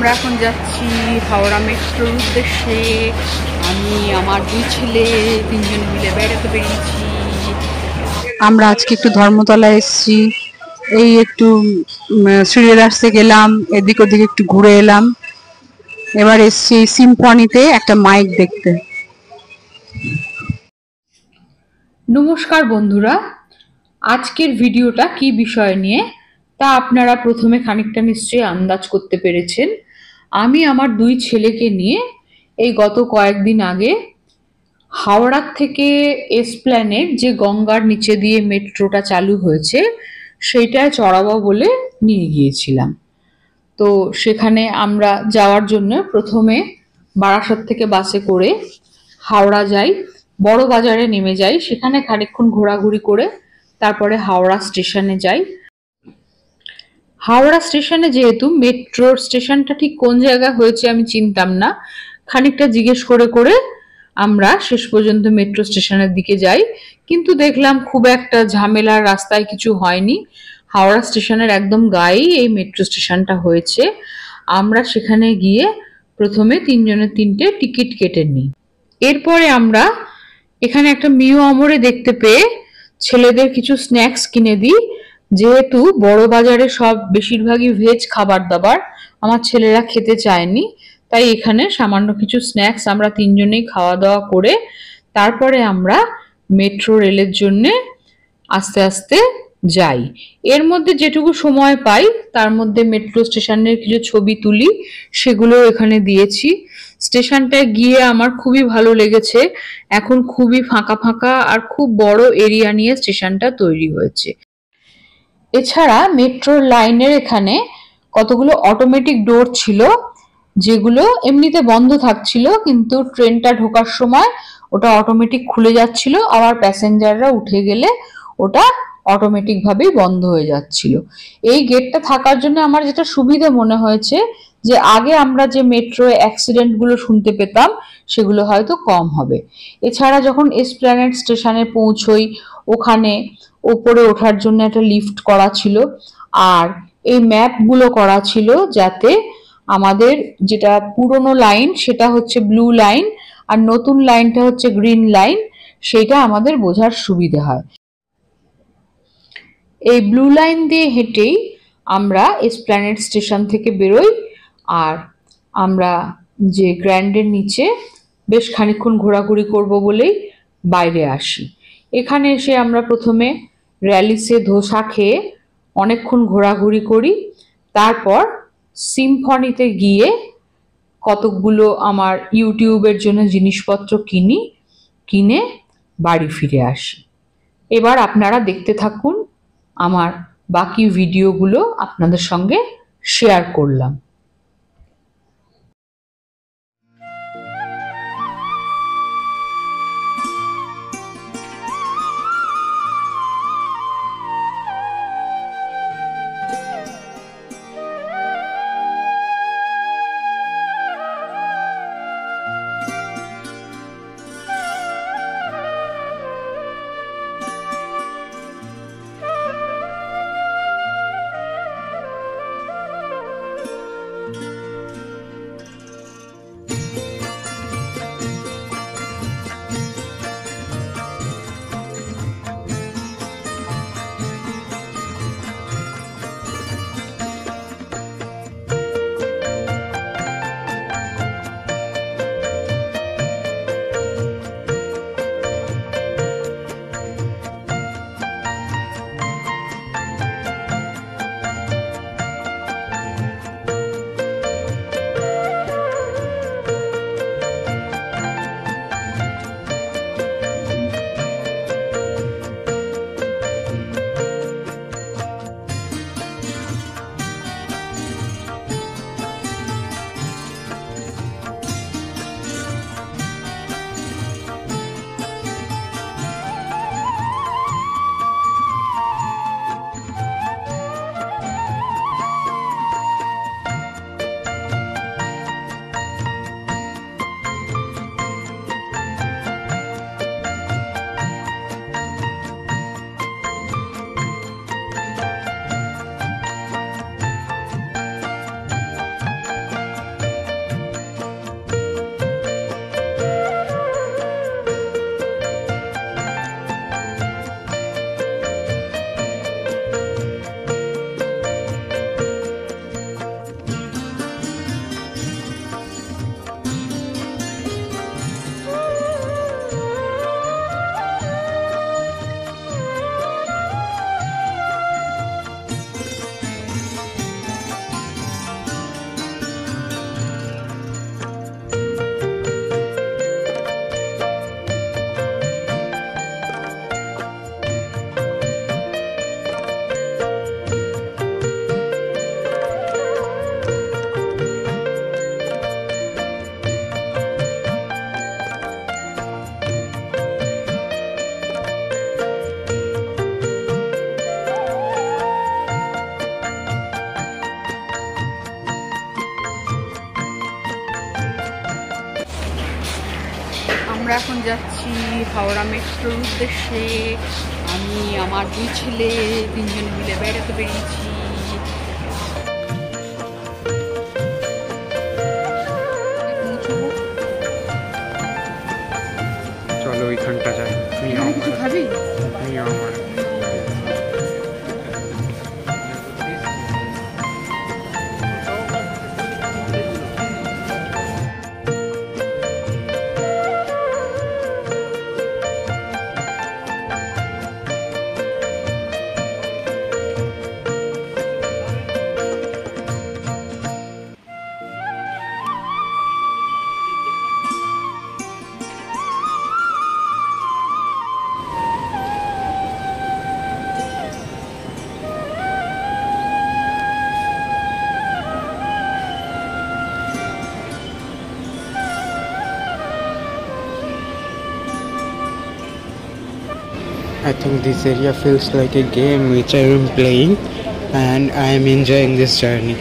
আমরা এখন যাচ্ছি হাওড়া মেট্রোর উদ্দেশ্যে। আমি আমার দুই ছেলে তিনজন মিলে বেড়াতে বেরিয়েছি। আমরা আজকে একটু ধর্মতলায় এসেছি, এই একটু শ্রীরাসে গেলাম, এদিক ওদিক একটু ঘুরে এলাম। এবার এসছি সিম্ফনিতে একটা মাইক দেখতে। নমস্কার বন্ধুরা, আজকের ভিডিওটা কি বিষয় নিয়ে তা আপনারা প্রথমে খানিকটা নিশ্চয়ই আন্দাজ করতে পেরেছেন। আমি আমার দুই ছেলেকে নিয়ে এই গত কয়েকদিন আগে হাওড়ার থেকে এসপ্ল্যানেড, যে গঙ্গার নিচে দিয়ে মেট্রোটা চালু হয়েছে, সেইটায় চড়াবো বলে নিয়ে গিয়েছিলাম। তো সেখানে আমরা যাওয়ার জন্য প্রথমে বারাসাত থেকে বাসে করে হাওড়া যাই, বড় বাজারে নেমে যাই, সেখানে খানিকক্ষণ ঘোরাঘুরি করে তারপরে হাওড়া স্টেশনে যাই। হাওড়া স্টেশনে যেহেতু মেট্রোর স্টেশনটা ঠিক কোন জায়গায় হয়েছে আমি চিনতাম না, খানিকটা জিজ্ঞেস করে করে আমরা শেষ পর্যন্ত মেট্রো স্টেশনের দিকে যাই। কিন্তু দেখলাম খুব একটা ঝামেলার রাস্তায় কিছু হয়নি। হাওড়া স্টেশনের একদম গায়েই এই মেট্রো স্টেশনটা হয়েছে। আমরা সেখানে গিয়ে প্রথমে তিনজনের তিনটে টিকিট কেটে নিই। এরপরে আমরা এখানে একটা মিও আমরে দেখতে পেয়ে ছেলেদের কিছু স্ন্যাক্স কিনে দিই। যেহেতু বড় বাজারে সব বেশিরভাগই ভেজ খাবার দাবার, আমার ছেলেরা খেতে চায়নি, তাই এখানে সামান্য কিছু স্ন্যাক্স আমরা তিনজনেই খাওয়া দাওয়া করে তারপরে আমরা মেট্রো রেলের জন্য আস্তে আস্তে যাই। এর মধ্যে যেটুকু সময় পাই তার মধ্যে মেট্রো স্টেশনের কিছু ছবি তুলি, সেগুলো এখানে দিয়েছি। স্টেশনটায় গিয়ে আমার খুবই ভালো লেগেছে। এখন খুবই ফাঁকা ফাঁকা আর খুব বড় এরিয়া নিয়ে স্টেশনটা তৈরি হয়েছে। এছাড়া মেট্রোর লাইনের এখানে কতগুলো অটোমেটিক ডোর ছিল, যেগুলো এমনিতে বন্ধ থাকছিল, কিন্তু ট্রেনটা ঢোকার সময় ওটা অটোমেটিক খুলে যাচ্ছিল, আবার প্যাসেঞ্জাররা উঠে গেলে ওটা অটোমেটিক ভাবেই বন্ধ হয়ে যাচ্ছিল। এই গেটটা থাকার জন্য আমার যেটা সুবিধা মনে হয়েছে, যে আগে আমরা যে মেট্রো অ্যাক্সিডেন্ট গুলো শুনতে পেতাম সেগুলো হয়তো কম হবে। এছাড়া যখন এসপ্ল্যানেড স্টেশনে পৌঁছই, ওখানে ওপরে ওঠার জন্য একটা লিফট করা ছিল, আর এই ম্যাপগুলো করা ছিল যাতে আমাদের যেটা পুরনো লাইন সেটা হচ্ছে ব্লু লাইন আর নতুন লাইনটা হচ্ছে গ্রিন লাইন, সেটা আমাদের বোঝার সুবিধা হয়। এই ব্লু লাইন দিয়ে হেঁটেই আমরা এসপ্ল্যানেড স্টেশন থেকে বেরোই, আর আমরা যে গ্র্যান্ডের নিচে বেশ খানিকক্ষণ ঘোরাঘুরি করব বলেই বাইরে আসি। এখানে এসে আমরা প্রথমে র্যালিসে ধোসা খেয়ে অনেকক্ষণ ঘোরাঘুরি করি, তারপর সিম্ফনিতে গিয়ে কতকগুলো আমার ইউটিউবের জন্য জিনিসপত্র কিনে বাড়ি ফিরে আসি। এবার আপনারা দেখতে থাকুন, আমার বাকি ভিডিওগুলো আপনাদের সঙ্গে শেয়ার করলাম। আমরা এখন যাচ্ছি হাওড়া মেট্রোর উদ্দেশ্যে। আমি আমার 2 ছেলে 3 জন মিলে বেড়াতে বেরিয়েছি। চলো ওইখানটা যাই। কিছু খাবি? আমার I think this area feels like a game which I am playing and I am enjoying this journey.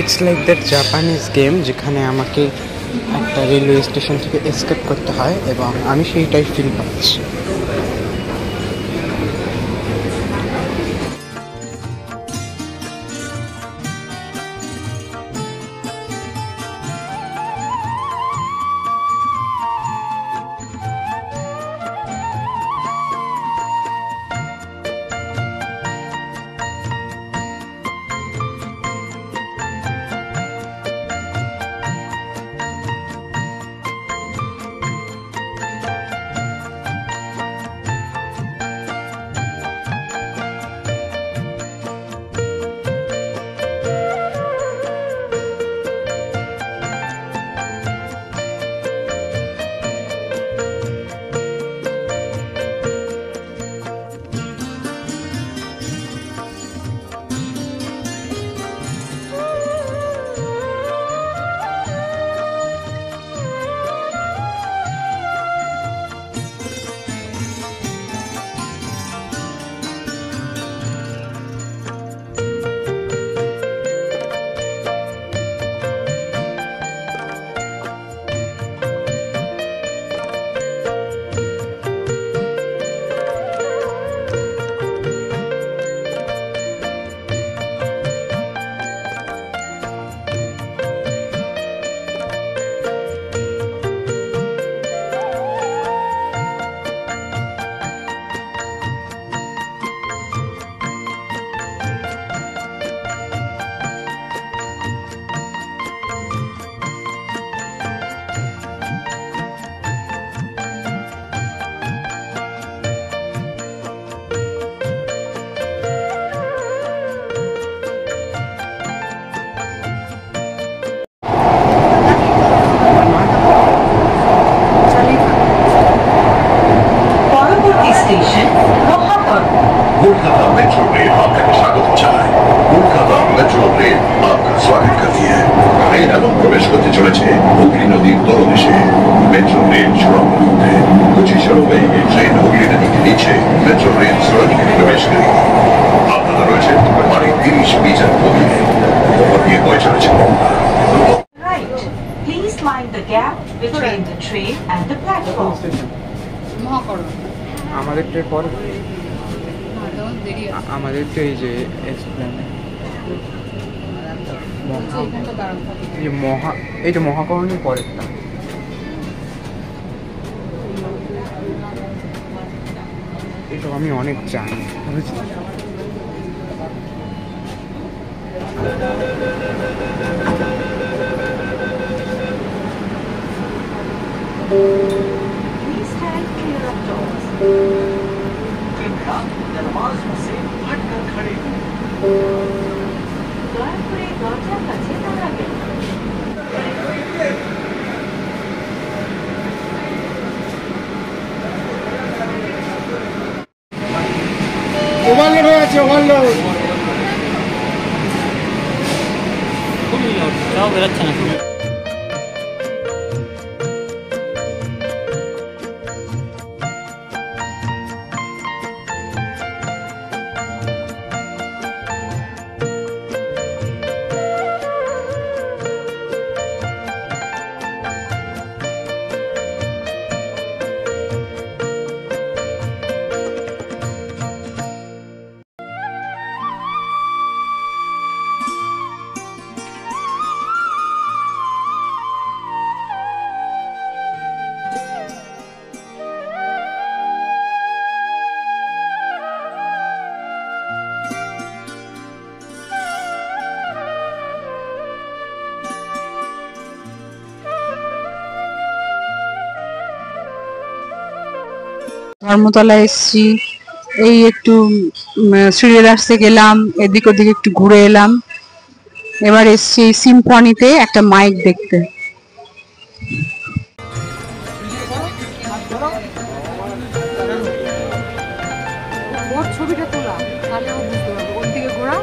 It's like that Japanese game যেখানে আমাকে একটা রেলওয়ে স্টেশন থেকে এসকেপ করতে হয় এবং আমি সেইটাই ফিল পাচ্ছি। कोलकाता मेट्रो रेल आपका स्वागत জানায়। কলকাতা মেট্রো রেল আপনার স্বাগত করতে ট্রেন এখন প্রবেশ করতে চলেছে হুগলি নদীর তলদেশে। মেট্রো রেল সুড়ঙ্গ মধ্যে कुछ क्षणों में ये ट्रेन হুগলি नदी के नीचे मेट्रो रेल सुड़ंग में प्रवेश करेगी। আপনারা রয়েছেন মানে 30 মিটার গভীরে উপর দিয়ে বয়ে চলেছে Ganga. Right. Please mind the gap between the train and the platform. আমাদের তো পর আমাদের তো এই যে এই তো মহাকরণের পরেরটা। এটা আমি অনেক জানি বুঝলি। Please stand clear of doors. कृपया दरवाजों से हटकर खड़े हों। দয়া করে দরজার কাছে দাঁড়াবেন। বেরোচ্ছে না। ধর্মতলায় এসছি, এই একটু সিঁড়ির রাস্তায় গেলাম, এদিক ওদিক একটু ঘুরে এলাম। এবার এসছি সিম্ফনিতে একটা মাইক দেখতে। ছবিটা তোলা তাহলে বুঝতে পারবো, ওর দিকে ঘোরা।